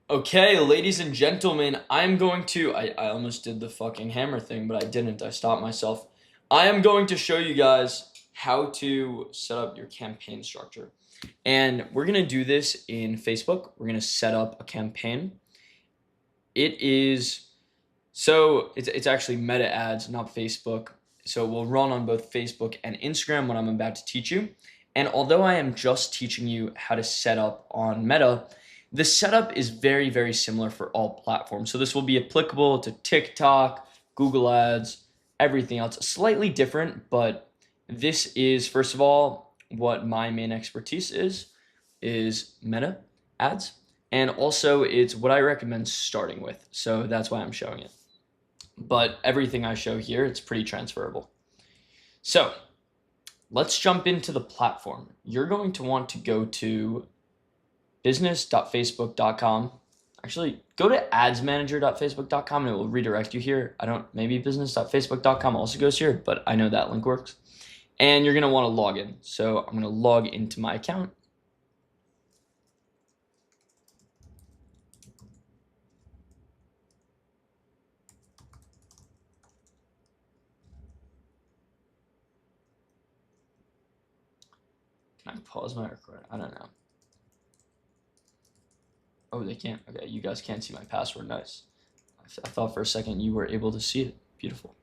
Okay, ladies and gentlemen, I'm going to. I almost did the fucking hammer thing, but I didn't. I stopped myself. I am going to show you guys how to set up your campaign structure. And we're going to do this in Facebook. We're going to set up a campaign. It is. It's actually Meta ads, not Facebook. So it will run on both Facebook and Instagram, what I'm about to teach you. And although I am just teaching you how to set up on Meta, the setup is very, very similar for all platforms. So this will be applicable to TikTok, Google Ads, everything else. Slightly different, but this is, first of all, what my main expertise is Meta ads. And also it's what I recommend starting with. So that's why I'm showing it. But everything I show here, it's pretty transferable. So let's jump into the platform. You're going to want to go to business.facebook.com. Actually, go to adsmanager.facebook.com and it will redirect you here. Maybe business.facebook.com also goes here, but I know that link works. And you're going to want to log in. So I'm going to log into my account. Can I pause my recording? I don't know. Oh, they can't. Okay, you guys can't see my password. Nice. I thought for a second you were able to see it. Beautiful.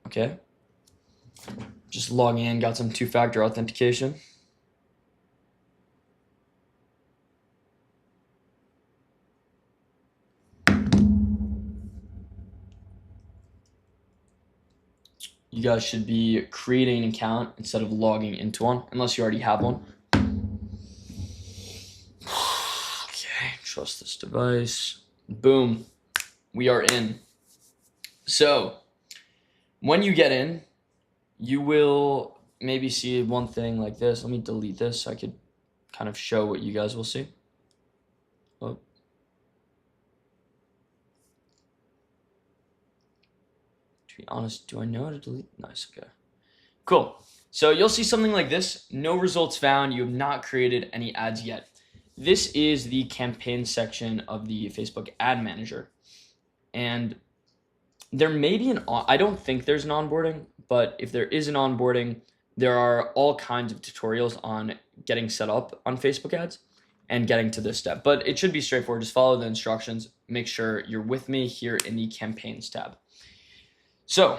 Okay. Just logging in, got some two-factor authentication. You guys should be creating an account instead of logging into one, unless you already have one. Okay, trust this device. Boom, we are in. So when you get in, you will maybe see one thing like this. Let me delete this so I could kind of show what you guys will see. Oh. To be honest, do I know how to delete? Nice, okay. Cool. So you'll see something like this. No results found. You have not created any ads yet. This is the campaign section of the Facebook Ad Manager. And there may be I don't think there's an onboarding, but if there is an onboarding, there are all kinds of tutorials on getting set up on Facebook ads and getting to this step. But it should be straightforward. Just follow the instructions. Make sure you're with me here in the campaigns tab. So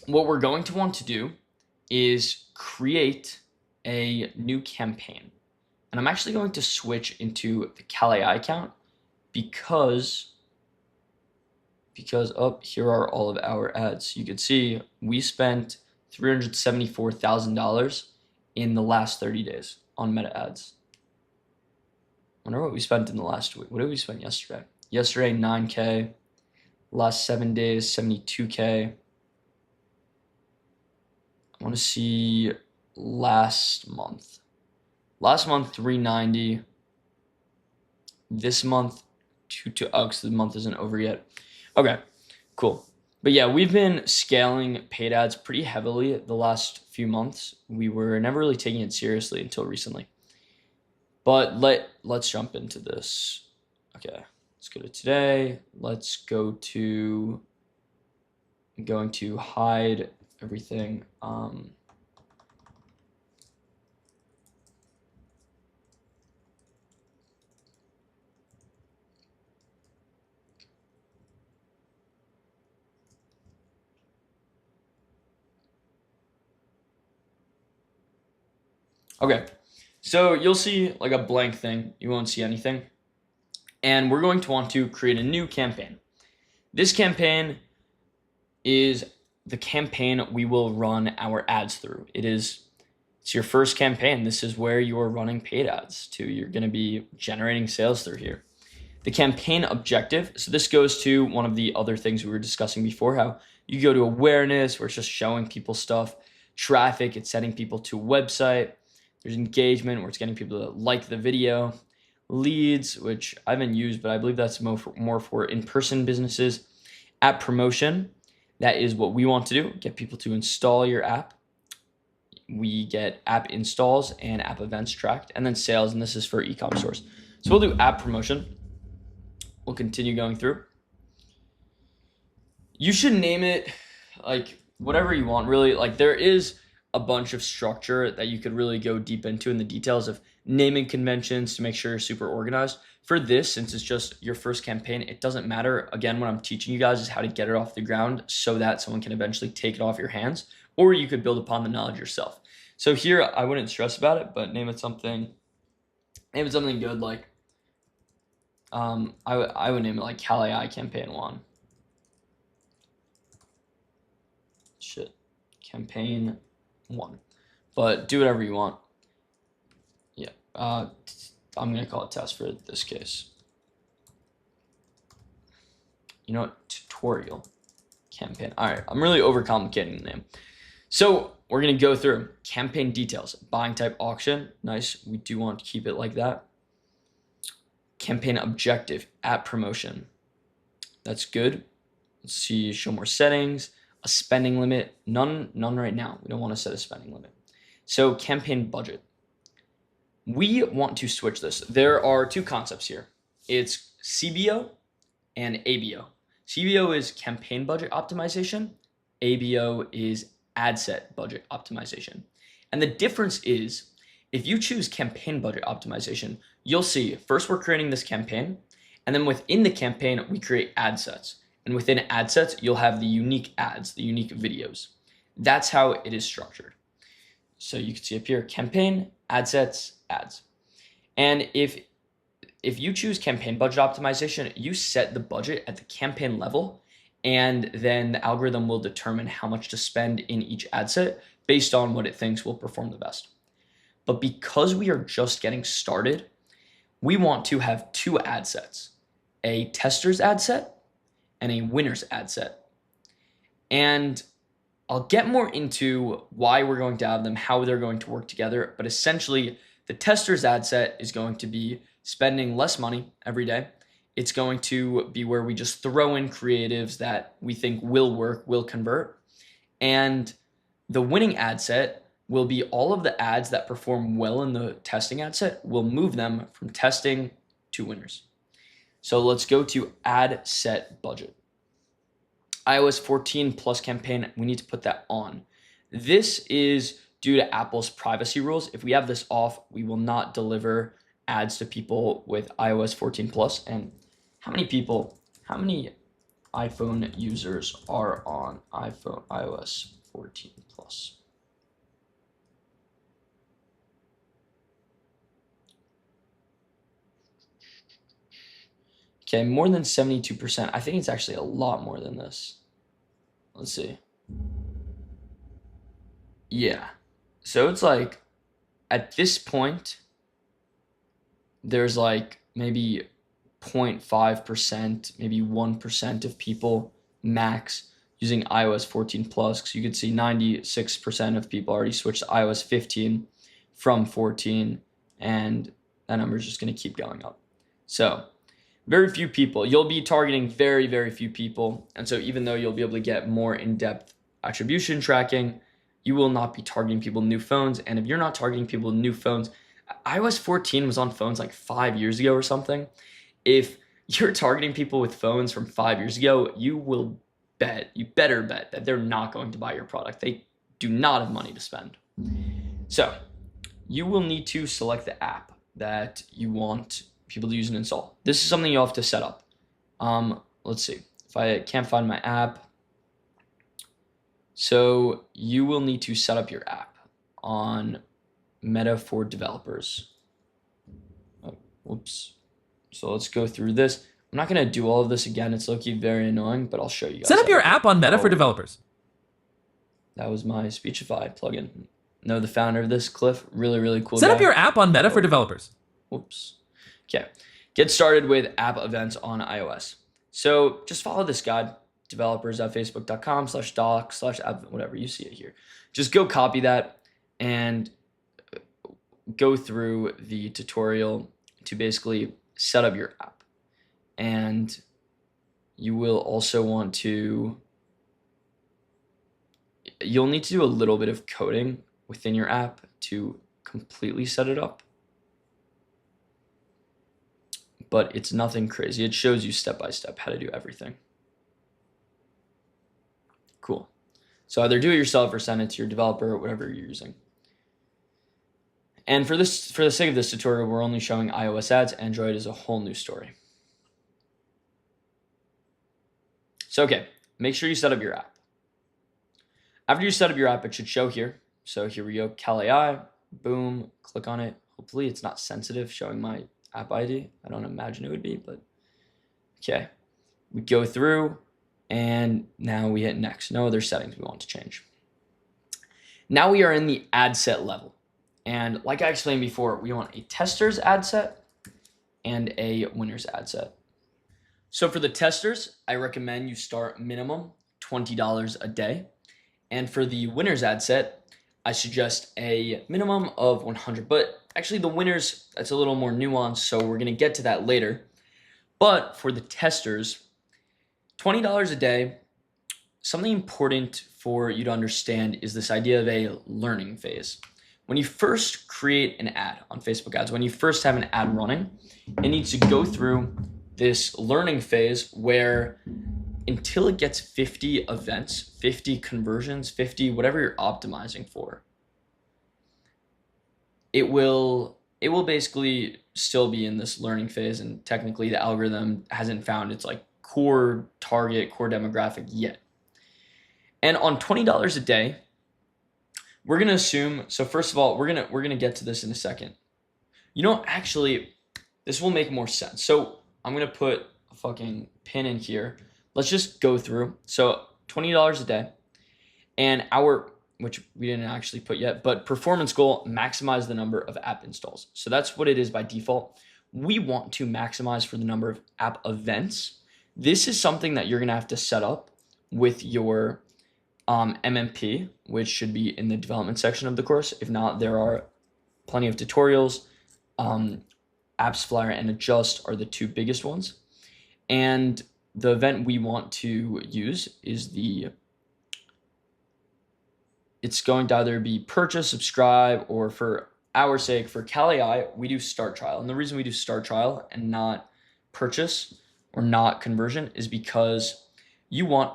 what we're going to want to do is create a new campaign. And I'm actually going to switch into the CalAI account because here are all of our ads. You can see we spent $374,000 in the last 30 days on Meta ads. I wonder what we spent in the last week. What did we spend yesterday? Yesterday, 9K. Last 7 days, 72K. I want to see last month. Last month, 390. This month, because the month isn't over yet. Okay, cool. But yeah, we've been scaling paid ads pretty heavily the last few months. We were never really taking it seriously until recently. But let's jump into this. Okay, let's go to today. Let's go to, I'm going to hide everything. Okay, so you'll see like a blank thing. You won't see anything. And we're going to want to create a new campaign. This campaign is the campaign we will run our ads through. It's your first campaign. This is where you're running paid ads to. You're going to be generating sales through here. The campaign objective. So this goes to one of the other things we were discussing before, how you go to awareness, where it's just showing people stuff. Traffic, it's sending people to a website. There's engagement, where it's getting people to like the video. Leads, which I haven't used, but I believe that's more for in-person businesses. App promotion, that is what we want to do. Get people to install your app. we get app installs and app events tracked, and then sales, and this is for e-com stores. So we'll do app promotion. We'll continue going through. You should name it like whatever you want, really. Like there is a bunch of structure that you could really go deep into in the details of naming conventions to make sure you're super organized. For this, since it's just your first campaign, it doesn't matter. Again, what I'm teaching you guys is how to get it off the ground so that someone can eventually take it off your hands, or you could build upon the knowledge yourself. So here, I wouldn't stress about it, but name it something good, like I would name it like Cal AI Campaign 1. Shit. Campaign 1. But do whatever you want. Yeah. I'm going to call it test for this case. You know what? Tutorial campaign. All right. I'm really overcomplicating the name. So we're going to go through campaign details. Buying type auction. Nice. We do want to keep it like that. Campaign objective. App promotion. That's good. Let's see. Show more settings. A spending limit. None right now. We don't want to set a spending limit. So campaign budget. We want to switch this. There are two concepts here. It's CBO and ABO. CBO is campaign budget optimization. ABO is ad set budget optimization. And the difference is if you choose campaign budget optimization, you'll see first we're creating this campaign, and then within the campaign, we create ad sets. And within ad sets, you'll have the unique ads, the unique videos. That's how it is structured. So you can see up here, campaign, ad sets, ads. And if you choose campaign budget optimization, you set the budget at the campaign level, and then the algorithm will determine how much to spend in each ad set based on what it thinks will perform the best. But because we are just getting started, we want to have two ad sets, a tester's ad set and a winner's ad set. And I'll get more into why we're going to have them, how they're going to work together, but essentially the tester's ad set is going to be spending less money every day. It's going to be where we just throw in creatives that we think will work, will convert. And the winning ad set will be all of the ads that perform well in the testing ad set. We'll move them from testing to winners. So let's go to ad set budget. iOS 14 plus campaign, we need to put that on. This is due to Apple's privacy rules. If we have this off, we will not deliver ads to people with iOS 14 plus. And how many iPhone users are on iOS 14 plus? Okay, more than 72%. I think it's actually a lot more than this. Let's see. Yeah. So it's like, at this point, there's like maybe 0.5%, maybe 1% of people max using iOS 14 plus. Because you could see 96% of people already switched to iOS 15 from 14. And that number is just going to keep going up. So very few people. You'll be targeting very, very few people. And so even though you'll be able to get more in-depth attribution tracking, you will not be targeting people with new phones. And if you're not targeting people with new phones, iOS 14 was on phones like 5 years ago or something. If you're targeting people with phones from 5 years ago, you better bet that they're not going to buy your product. They do not have money to spend. So you will need to select the app that you want people to use and install. This is something you'll have to set up. Let's see if I can't find my app. So you will need to set up your app on Meta for developers. Oh, whoops. So let's go through this. I'm not going to do all of this again. It's low-key very annoying, but I'll show you guys. Set up your app on Meta for developers. That was my Speechify plugin. Know the founder of this, Cliff. Really, really cool Set guy. up your app on Meta for developers. Whoops. Okay. Get started with app events on iOS. So just follow this guide, developers.facebook.com/doc/app, whatever, you see it here. Just go copy that and go through the tutorial to basically set up your app. And you will also want to, you'll need to do a little bit of coding within your app to completely set it up. But it's nothing crazy. It shows you step by step how to do everything. Cool. So either do it yourself or send it to your developer or whatever you're using. And for the sake of this tutorial, we're only showing iOS ads. Android is a whole new story. So, okay, make sure you set up your app. After you set up your app, it should show here. So here we go, Cal AI, boom, click on it. Hopefully it's not sensitive showing my app ID. I don't imagine it would be, but okay. We go through and now we hit next. No other settings we want to change. Now we are in the ad set level. And like I explained before, we want a tester's ad set and a winner's ad set. So for the testers, I recommend you start minimum $20 a day. And for the winner's ad set, I suggest a minimum of 100. But actually the winners, that's a little more nuanced, so we're going to get to that later. But for the testers, $20 a day, something important for you to understand is this idea of a learning phase. When you first create an ad on Facebook ads, when you first have an ad running, it needs to go through this learning phase where until it gets 50 events, 50 conversions, 50, whatever you're optimizing for, it will basically still be in this learning phase. And technically the algorithm hasn't found its like core target, core demographic yet. And on $20 a day, we're going to assume, so first of all, we're going to get to this in a second. You know, actually, this will make more sense. So I'm going to put a fucking pin in here. Let's just go through. So $20 a day and which we didn't actually put yet, but performance goal, maximize the number of app installs. So that's what it is by default. We want to maximize for the number of app events. This is something that you're going to have to set up with your MMP, which should be in the development section of the course. If not, there are plenty of tutorials. AppsFlyer and Adjust are the two biggest ones. And the event we want to use is it's going to either be purchase, subscribe, or for our sake, for Cal AI, we do start trial. And the reason we do start trial and not purchase or not conversion is because you want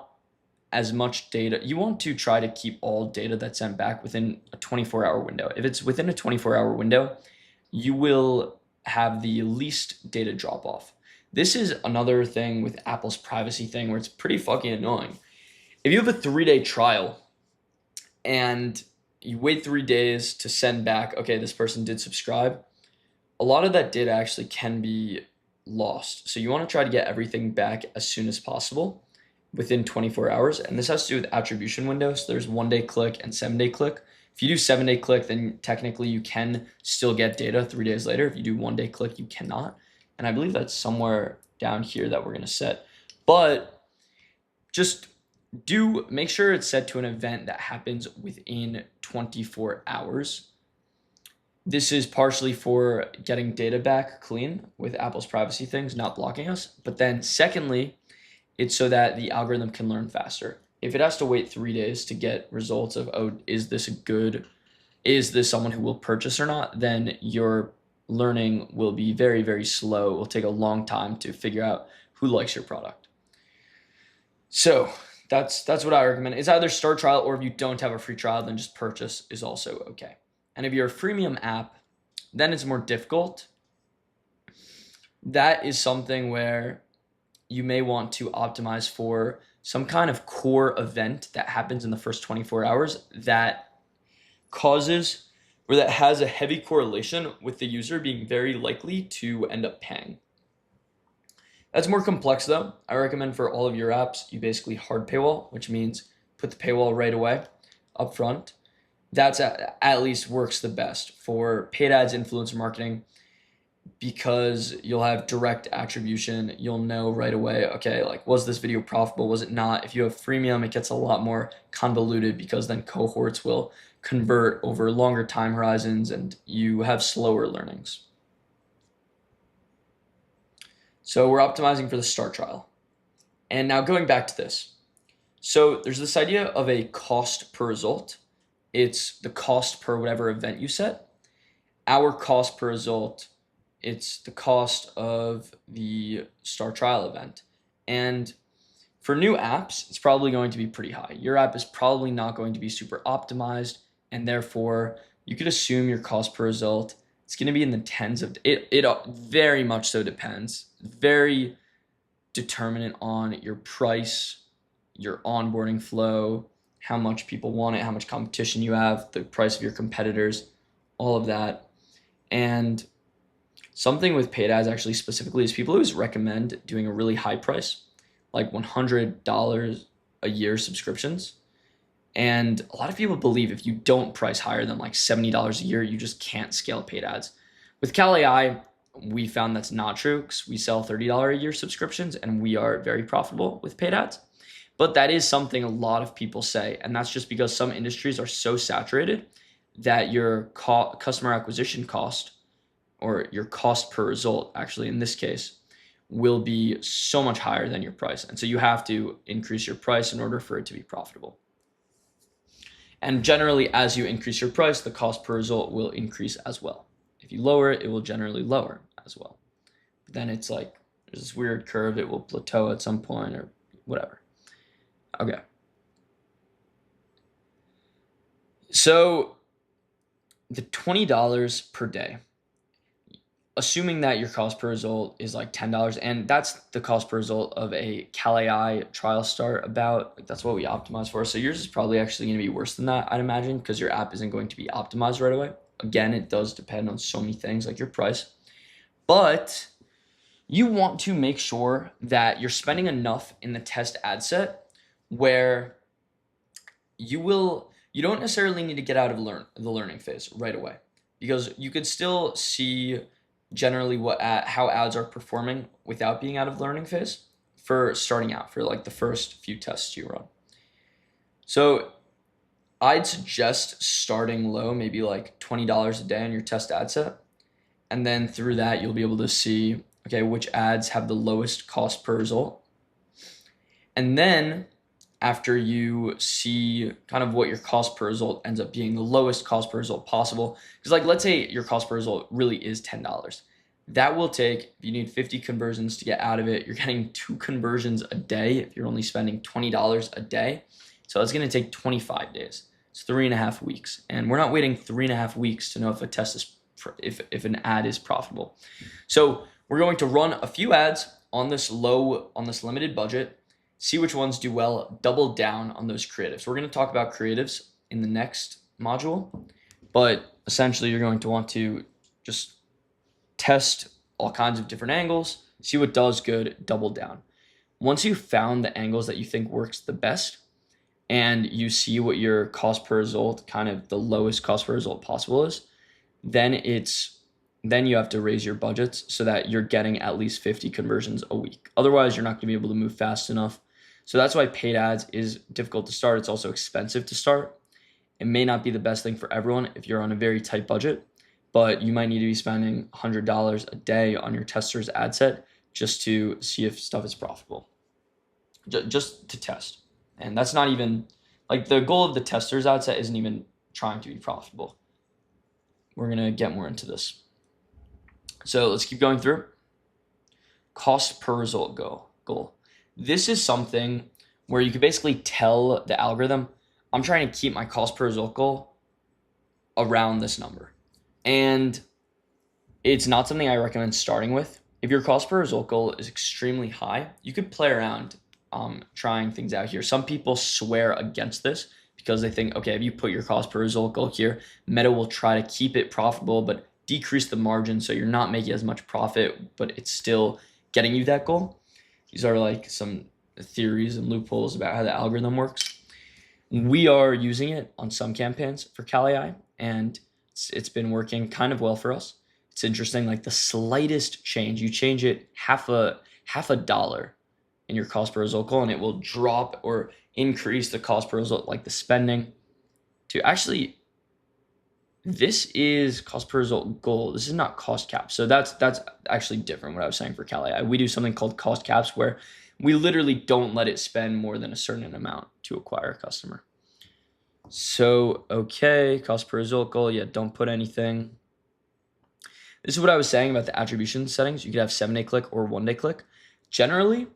as much data. You want to try to keep all data that's sent back within a 24-hour window. If it's within a 24-hour window, you will have the least data drop off. This is another thing with Apple's privacy thing where it's pretty fucking annoying. If you have a 3-day trial and you wait 3 days to send back, okay, this person did subscribe, a lot of that data actually can be lost. So you want to try to get everything back as soon as possible within 24 hours. And this has to do with attribution windows. There's 1-day click and 7-day click. If you do 7-day click, then technically you can still get data 3 days later. If you do 1-day click, you cannot. And I believe that's somewhere down here that we're going to set. But just make sure it's set to an event that happens within 24 hours. This is partially for getting data back clean with Apple's privacy things, not blocking us. But then secondly, it's so that the algorithm can learn faster. If it has to wait 3 days to get results of, oh, is this someone who will purchase or not, then your learning will be very, very slow. It will take a long time to figure out who likes your product. So that's what I recommend. It's either start trial, or if you don't have a free trial, then just purchase is also okay. And if you're a freemium app, then it's more difficult. That is something where you may want to optimize for some kind of core event that happens in the first 24 hours that causes or that has a heavy correlation with the user being very likely to end up paying. That's more complex though. I recommend for all of your apps, you basically hard paywall, which means put the paywall right away up front. That's at least works the best for paid ads, influencer marketing, because you'll have direct attribution. You'll know right away, okay, like, was this video profitable? Was it not? If you have freemium, it gets a lot more convoluted because then cohorts will convert over longer time horizons and you have slower learnings. So we're optimizing for the start trial. And now going back to this. So there's this idea of a cost per result. it's the cost per whatever event you set. Our cost per result, it's the cost of the Star Trial event. And for new apps, it's probably going to be pretty high. Your app is probably not going to be super optimized, and therefore you could assume your cost per result, it's going to be in the tens of it very much so depends. Very determinant on your price, your onboarding flow, how much people want it, how much competition you have, the price of your competitors, all of that. And something with paid ads actually specifically is people always recommend doing a really high price, like $100 a year subscriptions. And a lot of people believe if you don't price higher than like $70 a year, you just can't scale paid ads. With Cal AI, we found that's not true because we sell $30 a year subscriptions and we are very profitable with paid ads. But that is something a lot of people say. And that's just because some industries are so saturated that your customer acquisition cost, or your cost per result, actually in this case, will be so much higher than your price. And so you have to increase your price in order for it to be profitable. And generally, as you increase your price, the cost per result will increase as well. If you lower it, it will generally lower as well. But then it's like, there's this weird curve, it will plateau at some point or whatever. Okay. So the $20 per day, assuming that your cost per result is like $10, and that's the cost per result of a Cal AI trial start about, like that's what we optimize for. So yours is probably actually going to be worse than that, I'd imagine, because your app isn't going to be optimized right away. Again, it does depend on so many things like your price, but you want to make sure that you're spending enough in the test ad set where you don't necessarily need to get out of the learning phase right away, because you could still see generally how ads are performing without being out of learning phase for starting out, for like the first few tests you run. So I'd suggest starting low, maybe like $20 a day on your test ad set. And then through that, you'll be able to see, okay, which ads have the lowest cost per result. And then after you see kind of what your cost per result ends up being, the lowest cost per result possible, because like let's say your cost per result really is $10. That will take, if you need 50 conversions to get out of it, you're getting 2 conversions a day if you're only spending $20 a day. So it's going to take 25 days. It's 3.5 weeks. And we're not waiting 3.5 weeks to know if a test is, if an ad is profitable. So we're going to run a few ads on this limited budget, see which ones do well, double down on those creatives. We're going to talk about creatives in the next module, but essentially you're going to want to just test all kinds of different angles, see what does good, double down. Once you've found the angles that you think works the best, and you see what your cost per result, kind of the lowest cost per result possible is, then you have to raise your budgets so that you're getting at least 50 conversions a week. Otherwise, you're not going to be able to move fast enough. So that's why paid ads is difficult to start. It's also expensive to start. It may not be the best thing for everyone if you're on a very tight budget, but you might need to be spending $100 a day on your tester's ad set just to see if stuff is profitable, just to test. And that's not even, like, the goal of the tester's ad set isn't even trying to be profitable. We're going to get more into this. So let's keep going through. Cost per result goal. This is something where you could basically tell the algorithm, I'm trying to keep my cost per result goal around this number. And it's not something I recommend starting with. If your cost per result goal is extremely high, you could play around trying things out here. Some people swear against this because they think, okay, if you put your cost per result goal here, Meta will try to keep it profitable, but decrease the margin so you're not making as much profit, but it's still getting you that goal. These are like some theories and loopholes about how the algorithm works. We are using it on some campaigns for Cal AI, and it's been working kind of well for us. It's interesting, like the slightest change, you change it half a dollar in your cost per result goal, and it will drop or increase the cost per result, like the spending to actually, this is cost per result goal. This is not cost cap. So that's actually different what I was saying for Cal AI. We do something called cost caps where we literally don't let it spend more than a certain amount to acquire a customer. So, okay, cost per result goal. Yeah, don't put anything. This is what I was saying about the attribution settings. You could have 7-day click or 1-day click. Generally,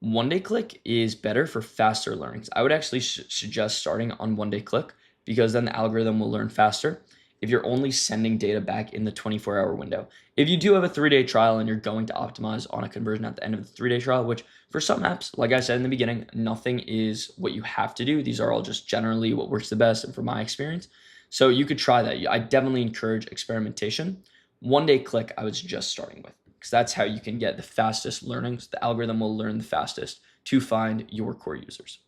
1-day click is better for faster learnings. I would actually suggest starting on 1-day click because then the algorithm will learn faster if you're only sending data back in the 24-hour window. If you do have a 3-day trial and you're going to optimize on a conversion at the end of the 3-day trial, which for some apps, like I said in the beginning, nothing is what you have to do. These are all just generally what works the best and from my experience. So you could try that. I definitely encourage experimentation. 1-day click, I was just starting with because that's how you can get the fastest learnings. The algorithm will learn the fastest to find your core users.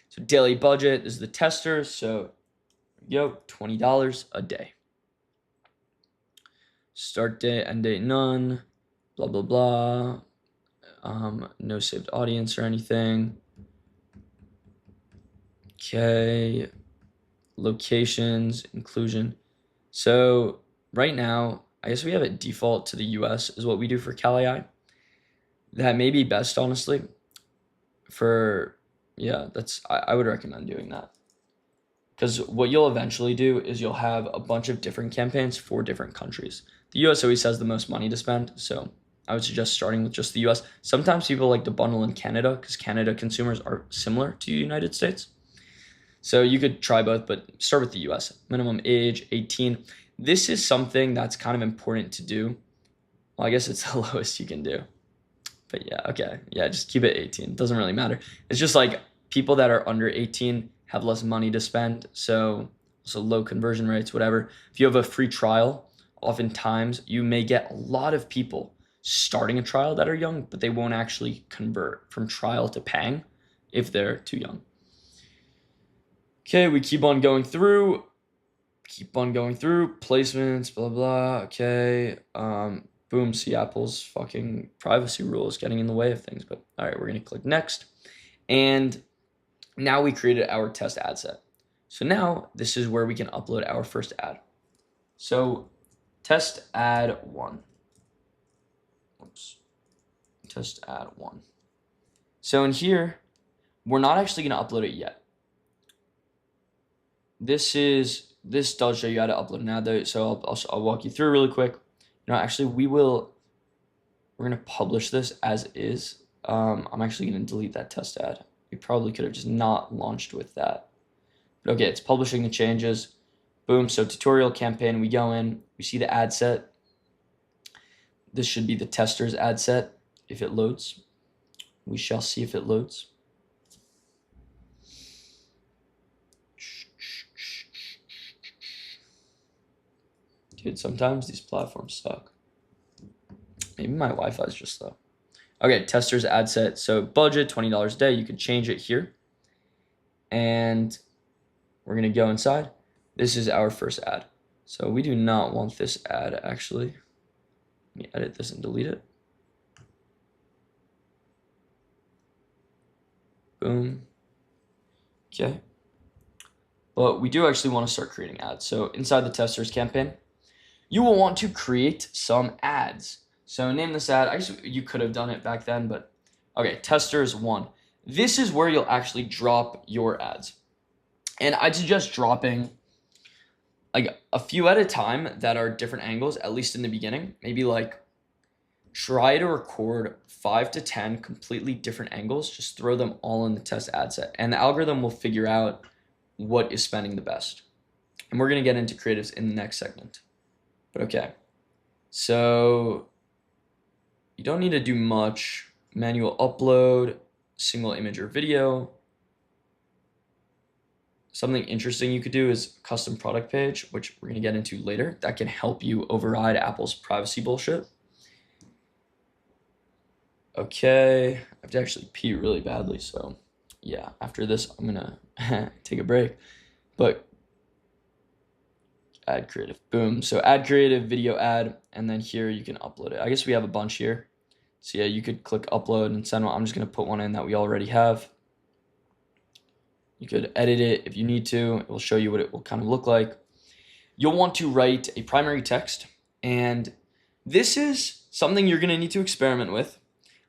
So daily budget, this is the tester. So $20 a day. Start date, end date, none, blah, blah, blah. No saved audience or anything. Okay. Locations, inclusion. So right now, I guess we have it default to the US is what we do for CalAI. That may be best, honestly. I would recommend doing that. Because what you'll eventually do is you'll have a bunch of different campaigns for different countries. The US always has the most money to spend, so I would suggest starting with just the US. Sometimes people like to bundle in Canada because Canada consumers are similar to the United States. So you could try both, but start with the US. Minimum age, 18. This is something that's kind of important to do. Well, I guess it's the lowest you can do. But yeah, okay. Yeah, just keep it 18. It doesn't really matter. It's just like people that are under 18 have less money to spend. So low conversion rates, whatever. If you have a free trial, oftentimes you may get a lot of people starting a trial that are young, but they won't actually convert from trial to paying if they're too young. Okay, we keep on going through. Placements, blah, blah. Okay. Boom, see Apple's fucking privacy rules getting in the way of things. But all right, we're going to click next. And now we created our test ad set. So now this is where we can upload our first ad. So test ad 1. Oops. Test ad 1. So in here, we're not actually going to upload it yet. This does show you how to upload an ad though, so I'll walk you through really quick. Actually, we're gonna publish this as is. I'm actually gonna delete that test ad. We probably could have just not launched with that. But okay, it's publishing the changes. Boom, so tutorial campaign, we go in, we see the ad set. This should be the tester's ad set if it loads. We shall see if it loads. Dude, sometimes these platforms suck. Maybe my Wi-Fi is just slow. Okay, tester's ad set. So budget, $20 a day. You can change it here. And we're going to go inside. This is our first ad. So we do not want this ad, actually. Let me edit this and delete it. Boom. Okay. But we do actually want to start creating ads. So inside the tester's campaign, you will want to create some ads. So name this ad. I guess you could have done it back then, but okay, testers 1. This is where you'll actually drop your ads. And I'd suggest dropping like a few at a time that are different angles, at least in the beginning. Maybe like try to record 5 to 10 completely different angles. Just throw them all in the test ad set. And the algorithm will figure out what is spending the best. And we're going to get into creatives in the next segment. But okay, so you don't need to do much. Manual upload, single image or video. Something interesting you could do is custom product page, which we're going to get into later. That can help you override Apple's privacy bullshit. Okay, I have to actually pee really badly, so yeah, after this, I'm going to take a break. But add creative, boom. So add creative, video ad, and then here you can upload it. I guess we have a bunch here. So yeah, you could click upload and send one. I'm just going to put one in that we already have. You could edit it if you need to. It will show you what it will kind of look like. You'll want to write a primary text, and this is something you're going to need to experiment with.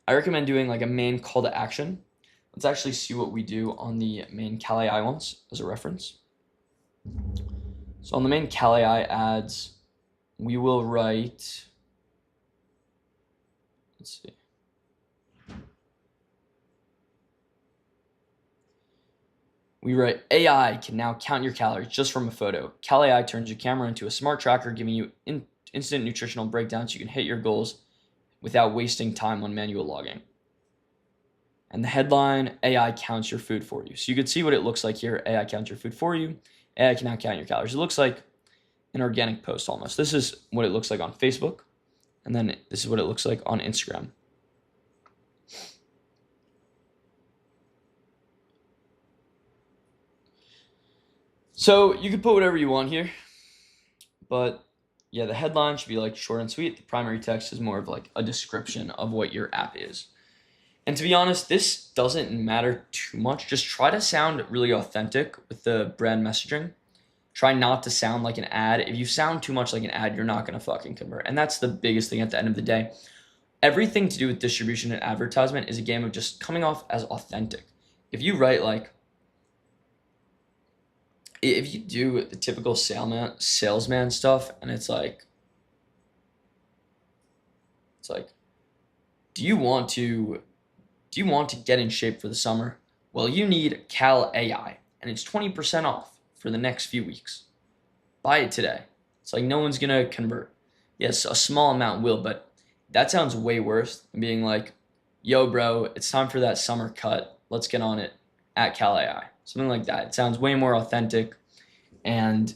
I recommend doing like a main call to action. Let's actually see what we do on the main CalAI ones as a reference. So on the main Cal AI ads, we will write, let's see. We write, AI can now count your calories just from a photo. Cal AI turns your camera into a smart tracker, giving you instant nutritional breakdowns so you can hit your goals without wasting time on manual logging. And the headline, AI counts your food for you. So you can see what it looks like here. AI counts your food for you. AI can now count your calories. It looks like an organic post almost. This is what it looks like on Facebook. And then this is what it looks like on Instagram. So you can put whatever you want here, but yeah, the headline should be like short and sweet. The primary text is more of like a description of what your app is. And to be honest, this doesn't matter too much. Just try to sound really authentic with the brand messaging. Try not to sound like an ad. If you sound too much like an ad, you're not going to fucking convert. And that's the biggest thing at the end of the day. Everything to do with distribution and advertisement is a game of just coming off as authentic. If you write like, if you do the typical salesman stuff and it's like, do you want to get in shape for the summer? Well, you need Cal AI and it's 20% off for the next few weeks. Buy it today. It's like no one's gonna convert. Yes, a small amount will, but that sounds way worse than being like, yo bro, it's time for that summer cut. Let's get on it at Cal AI. Something like that. It sounds way more authentic, and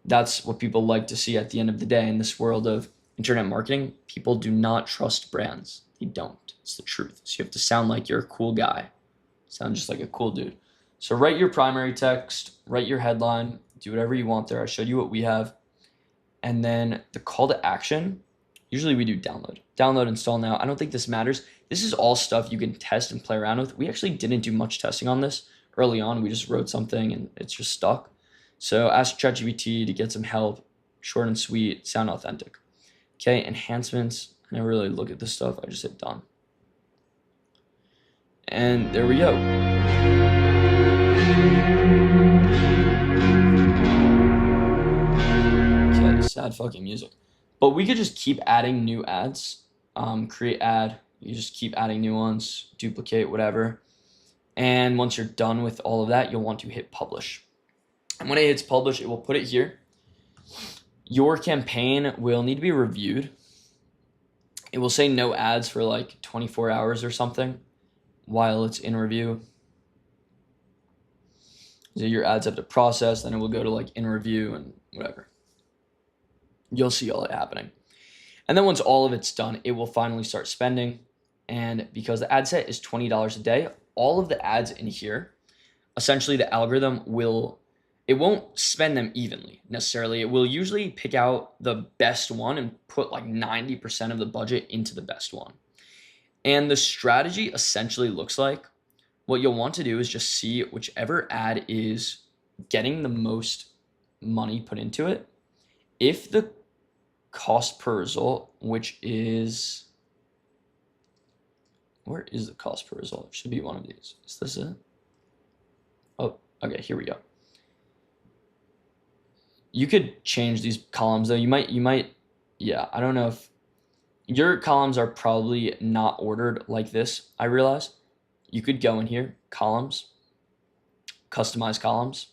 that's what people like to see at the end of the day. In this world of internet marketing, people do not trust brands. They don't. It's the truth. So you have to sound like you're a cool guy. Sound just like a cool dude. So write your primary text, write your headline, do whatever you want there. I showed you what we have. And then the call to action, usually we do download. Download, install now. I don't think this matters. This is all stuff you can test and play around with. We actually didn't do much testing on this early on. We just wrote something and it's just stuck. So ask ChatGPT to get some help. Short and sweet, sound authentic. Okay, enhancements. I never really look at this stuff. I just hit done. And there we go. Okay, sad fucking music. But we could just keep adding new ads. Create ad. You just keep adding new ones, duplicate, whatever. And once you're done with all of that, you'll want to hit publish. And when it hits publish, it will put it here. Your campaign will need to be reviewed. It will say no ads for like 24 hours or something while it's in review. So your ads have to process, then it will go to like in review and whatever. You'll see all that happening. And then once all of it's done, it will finally start spending. And because the ad set is $20 a day, all of the ads in here, essentially the algorithm it won't spend them evenly necessarily. It will usually pick out the best one and put like 90% of the budget into the best one. And the strategy essentially looks like what you'll want to do is just see whichever ad is getting the most money put into it. If the cost per result, which is, where is the cost per result? It should be one of these. Is this it? Oh, okay, here we go. You could change these columns though. You might, yeah, I don't know if your columns are probably not ordered like this. I realize you could go in here, columns, customize columns.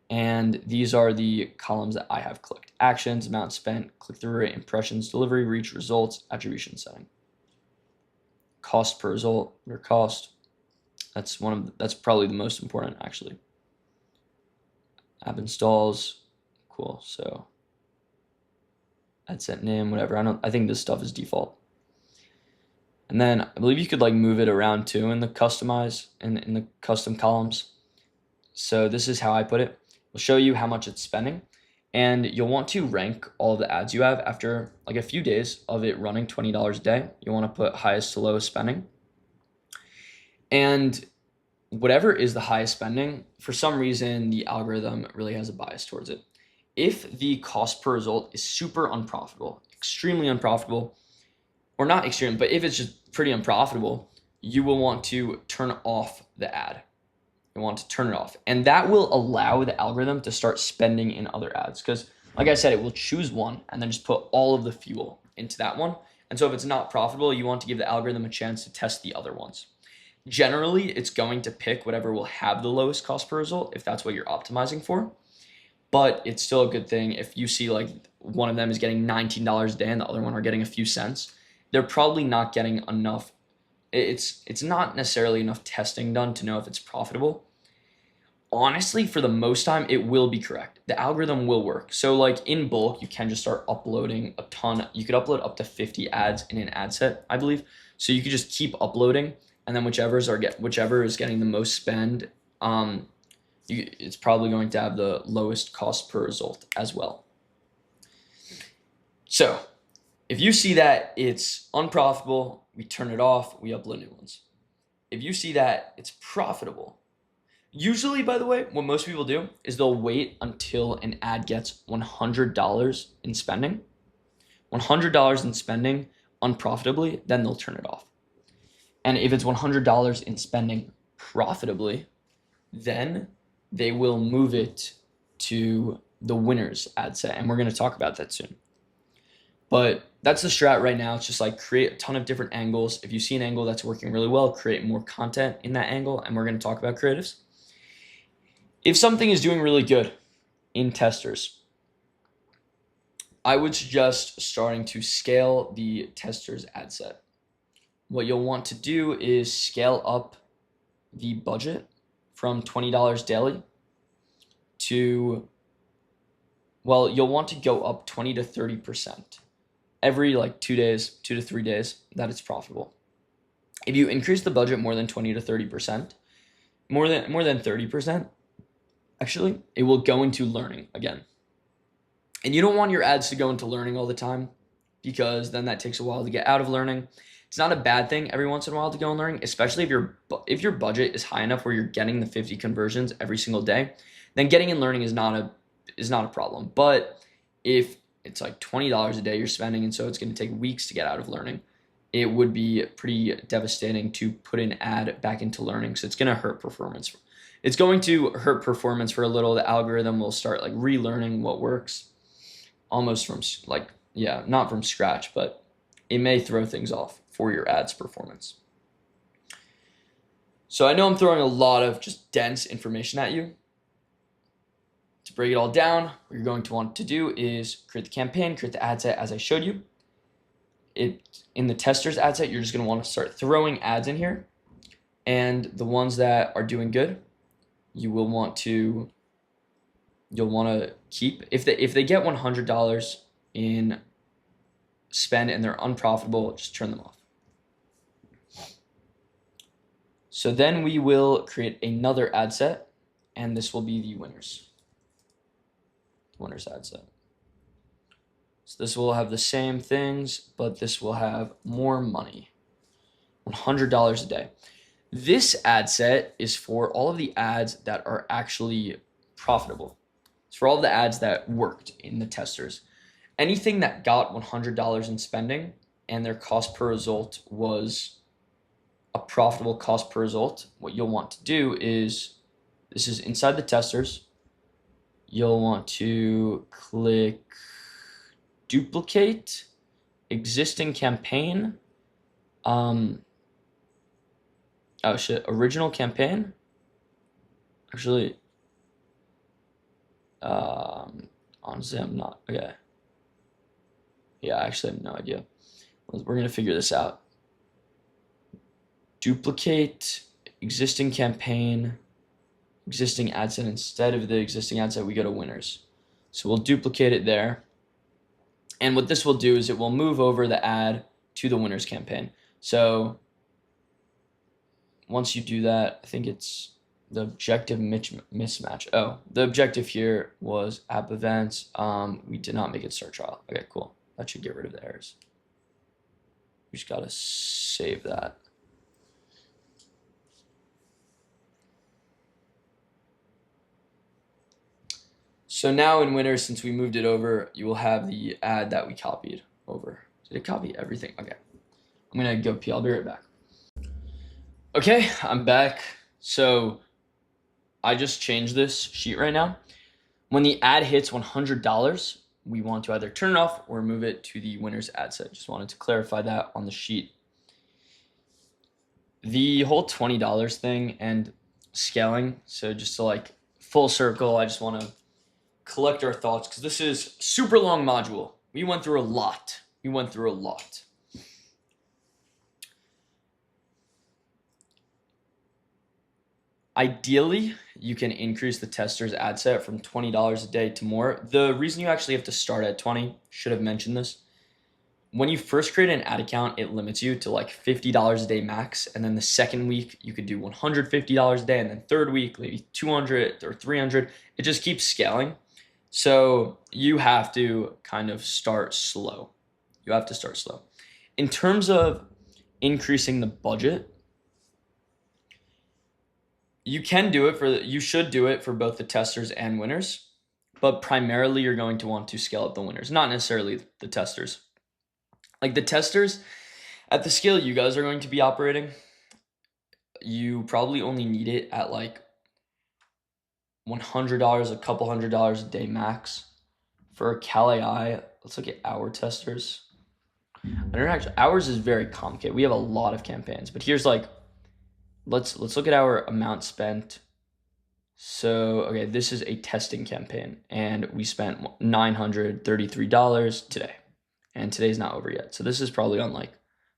And these are the columns that I have clicked. Actions, amount spent, click-through rate, impressions, delivery, reach, results, attribution setting. Cost per result, your cost. That's probably the most important actually. App installs. Cool. So ad set name, whatever. I think this stuff is default. And then I believe you could like move it around too in the customize and in the custom columns. So this is how I put it. We'll show you how much it's spending, and you'll want to rank all the ads you have after like a few days of it running $20 a day. You want to put highest to lowest spending, and whatever is the highest spending, for some reason, the algorithm really has a bias towards it. If the cost per result is super unprofitable, extremely unprofitable, or not extreme, but if it's just pretty unprofitable, you will want to turn off the ad. You want to turn it off. And that will allow the algorithm to start spending in other ads. Because like I said, it will choose one and then just put all of the fuel into that one. And so if it's not profitable, you want to give the algorithm a chance to test the other ones. Generally, it's going to pick whatever will have the lowest cost per result if that's what you're optimizing for. But it's still a good thing if you see like one of them is getting $19 a day and the other one are getting a few cents. They're probably not getting enough. It's not necessarily enough testing done to know if it's profitable. Honestly, for the most time, it will be correct. The algorithm will work. So like in bulk, you can just start uploading a ton. You could upload up to 50 ads in an ad set, I believe. So you could just keep uploading, and then whichever is getting the most spend, it's probably going to have the lowest cost per result as well. So if you see that it's unprofitable, we turn it off, we upload new ones. If you see that it's profitable, usually, by the way, what most people do is they'll wait until an ad gets $100 in spending. $100 in spending unprofitably, then they'll turn it off. And if it's $100 in spending profitably, then they will move it to the winners ad set. And we're going to talk about that soon. But that's the strat right now. It's just like create a ton of different angles. If you see an angle that's working really well, create more content in that angle. And we're going to talk about creatives. If something is doing really good in testers, I would suggest starting to scale the testers ad set. What you'll want to do is scale up the budget from $20 daily to, well, you'll want to go up 20 to 30% every like 2 to 3 days that it's profitable. If you increase the budget more than 20 to 30%, more than 30%, actually, it will go into learning again. And you don't want your ads to go into learning all the time, because then that takes a while to get out of learning. It's not a bad thing every once in a while to go in learning, especially if your budget is high enough where you're getting the 50 conversions every single day, then getting in learning is not a problem. But if it's like $20 a day you're spending, and so it's going to take weeks to get out of learning, it would be pretty devastating to put an ad back into learning. So it's going to hurt performance. It's going to hurt performance for a little. The algorithm will start like relearning what works almost from not from scratch, but it may throw things off for your ads performance. So I know I'm throwing a lot of just dense information at you. To break it all down, what you're going to want to do is create the campaign, create the ad set as I showed you. In the testers ad set, you're just going to want to start throwing ads in here. And the ones that are doing good, you'll want to keep. If they get $100 in spend and they're unprofitable, just turn them off. So then we will create another ad set, and this will be the winners ad set. So this will have the same things, but this will have more money, $100 a day. This ad set is for all of the ads that are actually profitable. It's for all of the ads that worked in the testers. Anything that got $100 in spending and their cost per result was a profitable cost per result, what you'll want to do is, this is inside the testers, you'll want to click duplicate existing campaign. Original campaign. Actually, honestly, I'm not, okay. Yeah, actually, I have no idea. We're going to figure this out. Duplicate existing campaign, existing ad set. Instead of the existing ad set, we go to winners. So we'll duplicate it there. And what this will do is it will move over the ad to the winners campaign. So once you do that, I think it's the objective mismatch. Oh, the objective here was app events. We did not make it start trial. Okay, cool. That should get rid of the errors. We just gotta save that. So now in winners, since we moved it over, you will have the ad that we copied over. Did it copy everything? Okay. I'm gonna go pee. I'll be right back. Okay, I'm back. So I just changed this sheet right now. When the ad hits $100, we want to either turn it off or move it to the winner's ad set. Just wanted to clarify that on the sheet. The whole $20 thing and scaling, so just to like full circle, I just want to collect our thoughts because this is super long module. We went through a lot. Ideally, you can increase the tester's ad set from $20 a day to more. The reason you actually have to start at 20, should have mentioned this. When you first create an ad account, it limits you to like $50 a day max. And then the second week, you could do $150 a day. And then third week, maybe 200 or 300. It just keeps scaling. So you have to kind of start slow. In terms of increasing the budget, you should do it for both the testers and winners, but primarily you're going to want to scale up the winners, not necessarily the testers. Like the testers, at the scale you guys are going to be operating, you probably only need it at like $100, a couple $100 a day max. For Cal AI, let's look at our testers. Ours is very complicated. We have a lot of campaigns, but here's like, let's look at our amount spent. So, okay, this is a testing campaign, and we spent $933 today, and today's not over yet. So this is probably on like,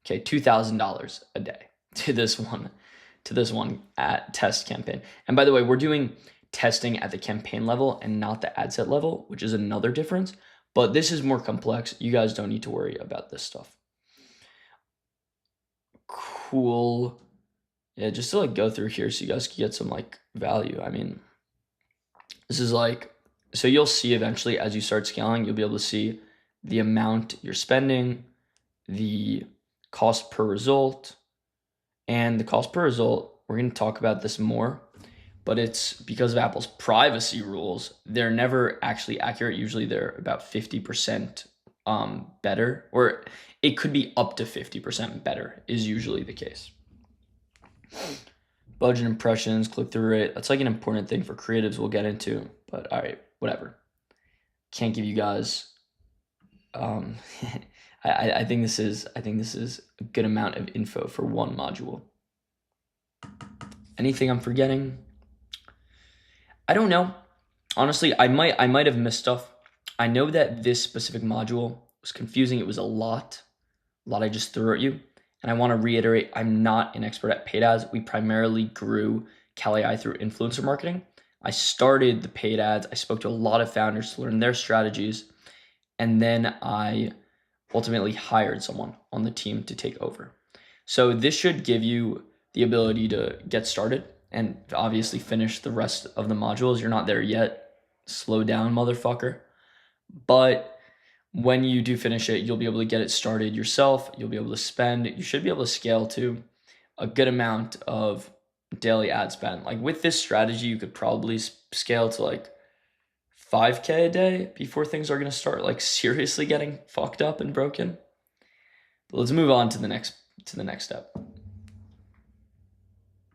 okay, $2,000 a day to this one at test campaign. And by the way, we're doing testing at the campaign level and not the ad set level, which is another difference. But this is more complex. You guys don't need to worry about this stuff. Cool. Yeah, just to like go through here so you guys can get some like value. I mean, this is like, so you'll see eventually as you start scaling, you'll be able to see the amount you're spending, the cost per result, and the cost per result. We're going to talk about this more, but it's because of Apple's privacy rules. They're never actually accurate. Usually they're about 50% better, or it could be up to 50% better is usually the case. Budget impressions, click-through rate. That's like an important thing for creatives we'll get into, but all right, whatever. Can't give you guys I think this is a good amount of info for one module. Anything I'm forgetting? I don't know. Honestly, I might have missed stuff. I know that this specific module was confusing. It was a lot I just threw at you. And I want to reiterate, I'm not an expert at paid ads. We primarily grew Cal AI through influencer marketing. I started the paid ads. I spoke to a lot of founders to learn their strategies. And then I ultimately hired someone on the team to take over. So this should give you the ability to get started and obviously finish the rest of the modules. You're not there yet. Slow down, motherfucker. But when you do finish it, you'll be able to get it started yourself. You'll be able to spend. You should be able to scale to a good amount of daily ad spend. Like with this strategy, you could probably scale to like 5K a day before things are going to start like seriously getting fucked up and broken. But let's move on to the next step.